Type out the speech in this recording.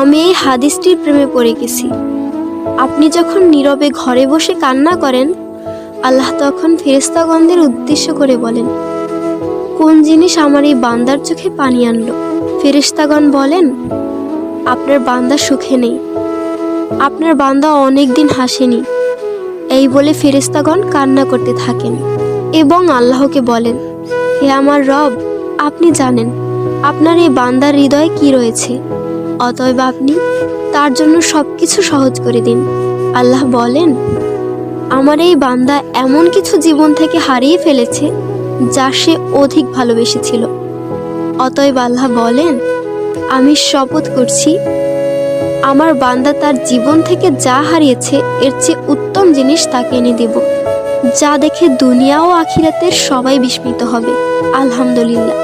আমি এই হাদিসটির প্রেমে পড়ে গেছি। আপনি যখন নীরবে ঘরে বসে কান্না করেন, আল্লাহ তখন ফেরেশতাগণদের উদ্দেশ্য করে বলেন, কোন জিনিস আমার এই বান্দার চোখে পানি আনলো? ফেরেশতাগণ বলেন, আপনার বান্দা সুখে নেই, আপনার বান্দা অনেক দিন হাসেনি। এই বলে ফেরেশতাগণ কান্না করতে থাকেন এবং আল্লাহকে বলেন, হে আমার রব, আপনি জানেন আপনার এই বান্দার হৃদয়ে কি রয়েছে, অতএব আপনি তার জন্য সবকিছু সহজ করে দিন। আল্লাহ বলেন, আমার এই বান্দা এমন কিছু জীবন থেকে হারিয়ে ফেলেছে যা সে অধিক ভালোবেসেছিল। অতএব আল্লাহ বলেন, আমি শপথ করছি, আমার বান্দা তার জীবন থেকে যা হারিয়েছে এর চেয়ে উত্তম জিনিস তাকে এনে দেব, যা দেখে দুনিয়া ও আখিরাতের সবাই বিস্মিত হবে। আলহামদুলিল্লাহ।